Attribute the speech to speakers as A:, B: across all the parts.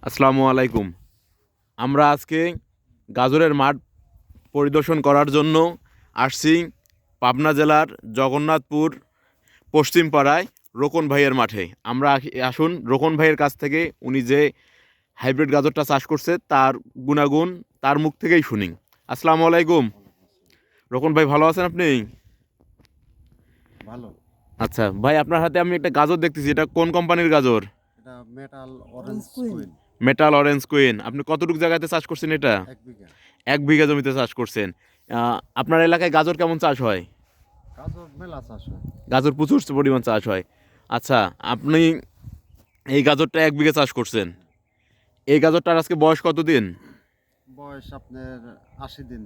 A: আসসালামু আলাইকুম। আমরা আজকে গাজরের মাঠ পরিদর্শন করার জন্য আসছি পাবনা জেলার জগন্নাথপুর পশ্চিম পাড়ায় রোকন ভাইয়ের মাঠে। আমরা আসুন রোকন ভাইয়ের কাছ থেকে উনি যে হাইব্রিড গাজরটা চাষ করছে তার গুণাগুণ তার মুখ থেকেই শুনি। আসসালামু আলাইকুম। রোকন ভাই, ভালো আছেন আপনি?
B: ভালো।
A: আচ্ছা ভাই, আপনার হাতে আমি একটা গাজর দেখতেছি, এটা কোন কোম্পানির গাজর?
B: এটা metal orange queen.
A: Metal orange queen. আপনি কতটুকু জায়গাতে চাষ করছেন এটা?
B: 1 বিঘা।
A: 1 বিঘা জমিতে চাষ করছেন। আপনার এলাকায় গাজর কেমন চাষ হয়?
B: গাজর মেলা চাষ হয়।
A: গাজর প্রচুর পরিমাণ চাষ হয়। আচ্ছা, আপনি এই গাজরটা 1 বিঘা চাষ করছেন। এই গাজরটার আজকে বয়স কত দিন?
B: বয়স আপনার 80 দিন।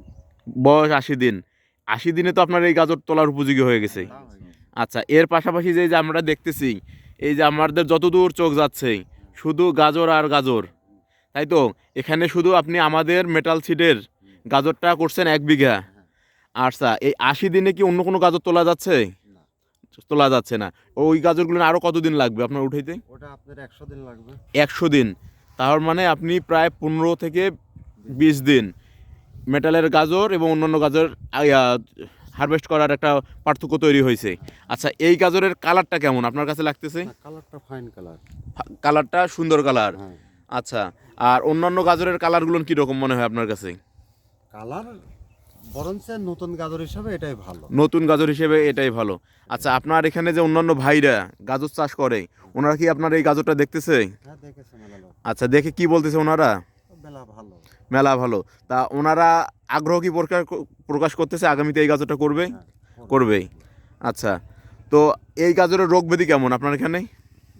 A: বয়স 80 দিন। 80 দিনে তো আপনার এই গাজর তোলার উপযোগী হয়ে গেছে।
B: তা হয়ে গেছে।
A: আচ্ছা, এর পাশাপাশি যে যে আমরা দেখতেছি, এই যে আমাদের যতদূর চোখ যাচ্ছে শুধু গাজর আর গাজর, তাই তো? এখানে শুধু আপনি আমাদের মেটাল সিডের গাজরটা করছেন 1 বিঘা। আচ্ছা, এই 80 দিনে কি অন্য কোনো গাজর তোলা যাচ্ছে?
B: না,
A: তোলা যাচ্ছে না। ওই গাজরগুলো আরও কতদিন লাগবে আপনার উঠাইতে?
B: ওটা আপনার 100 দিন লাগবে।
A: 100 দিন। তার মানে আপনি প্রায় 15 থেকে 20 দিন মেটালের গাজর এবং অন্যান্য গাজর হারভেস্ট করার একটা পার্থক্য তৈরি হয়েছে। আচ্ছা, এই গাজরের কালারটা কেমন আপনার কাছে লাগতেছে?
B: না, কালারটা ফাইন কালার।
A: কালারটা সুন্দর কালার।
B: হ্যাঁ,
A: আচ্ছা, আর অন্যান্য গাজরের কালারগুলো কীরকম মনে হয় আপনার কাছে?
B: কালার বরঞ্চ নতুন গাজর হিসাবে এটাই ভালো।
A: নতুন গাজর হিসেবে এটাই ভালো। আচ্ছা, আপনার এখানে যে অন্যান্য ভাইরা গাজর চাষ করে, ওনারা কি আপনার এই গাজরটা দেখতেছে?
B: হ্যাঁ, দেখেছে মেলা লোক।
A: আচ্ছা, দেখে কি বলতেছে ওনারা?
B: মেলা ভালো।
A: মেলা ভালো। তা ওনারা আগ্রহ কি প্রকাশ করতেছে আগামীতে এই গাজরটা করবে?
B: হ্যাঁ,
A: করবেই। আচ্ছা, তো এই গাজরের রোগ ব্যাধি কেমন আপনার এখানে?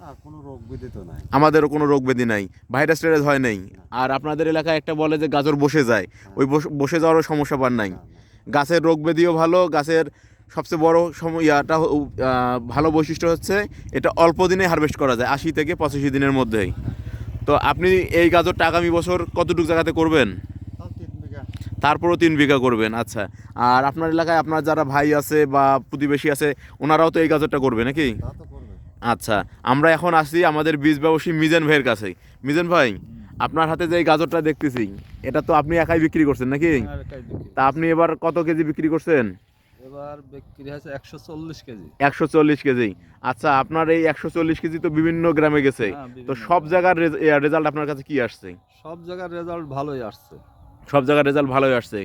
B: না, কোনো রোগ ব্যাধি তো নাই।
A: আমাদেরও কোনো রোগ ব্যাধি নাই, ভাইরাস টাইরাস হয় নাই। আর আপনাদের এলাকায় একটা বলে যে গাজর বসে যায়, ওই বসে যাওয়ারও সমস্যা পান নাই।
B: না, না।
A: গাছের রোগ ব্যাধিও ভালো। গাছের সবচেয়ে বড় ভালো বৈশিষ্ট্য হচ্ছে এটা অল্প দিনে হারভেস্ট করা যায়, 80 থেকে 85 দিনের মধ্যেই। তো আপনি এই গাজরটা আগামী বছর কতটুকু জায়গাতে করবেন?
B: তাও 3 বিঘা।
A: তারপরও 3 বিঘা করবেন। আচ্ছা, আর আপনার এলাকায় আপনার যারা ভাই আছে বা প্রতিবেশী আছে, ওনারাও তো এই গাজরটা করবে নাকি?
B: তা তো করবে।
A: আচ্ছা, আমরা এখন আসি আমাদের বীজ ব্যবসায়ী মিজান ভাইয়ের কাছে। মিজান ভাই, আপনার হাতে যে এই গাজরটা দেখতেছি, এটা তো আপনি একাই বিক্রি করছেন নাকি? তা আপনি এবার কত কেজি বিক্রি করছেন?
C: এবার বিক্রি হয়েছে 140 কেজি।
A: 140 কেজি। আচ্ছা, আপনার এই 140 কেজি তো বিভিন্ন গ্রামে গেছে।
C: হ্যাঁ,
A: তো
C: বিভিন্ন
A: সব
C: গ্রামে।
A: জায়গার রেজাল্ট আপনার কাছে কি আসছে?
C: সব জায়গার রেজাল্ট ভালোই আসছে।
A: সব জায়গার রেজাল্ট ভালোই আসছে।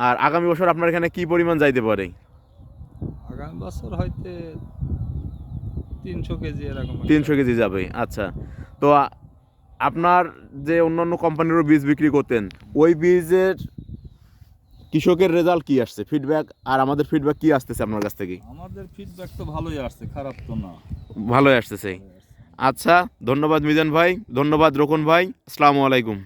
A: আর আগামী বছর আপনার এখানে কি পরিমাণ যাইতে পারে?
C: আগামী বছর হয়তো 300 কেজি এরকম
A: 300 কেজি যাবে। আচ্ছা, তো আপনার যে অন্যান্য কোম্পানিরও বীজ বিক্রি করতেন, ওই বীজের কৃষকের রেজাল্ট কি আসছে, ফিডব্যাক, আর আমাদের ফিডব্যাক কি আসতেছে আপনার কাছ থেকে?
C: আমাদের ফিডব্যাক তো ভালোই আসছে, খারাপ তো না।
A: ভালোই আসতেছে।
C: ভালোই আসছে।
A: আচ্ছা, ধন্যবাদ মিজান ভাই, ধন্যবাদ রোকন ভাই। আসসালামু আলাইকুম।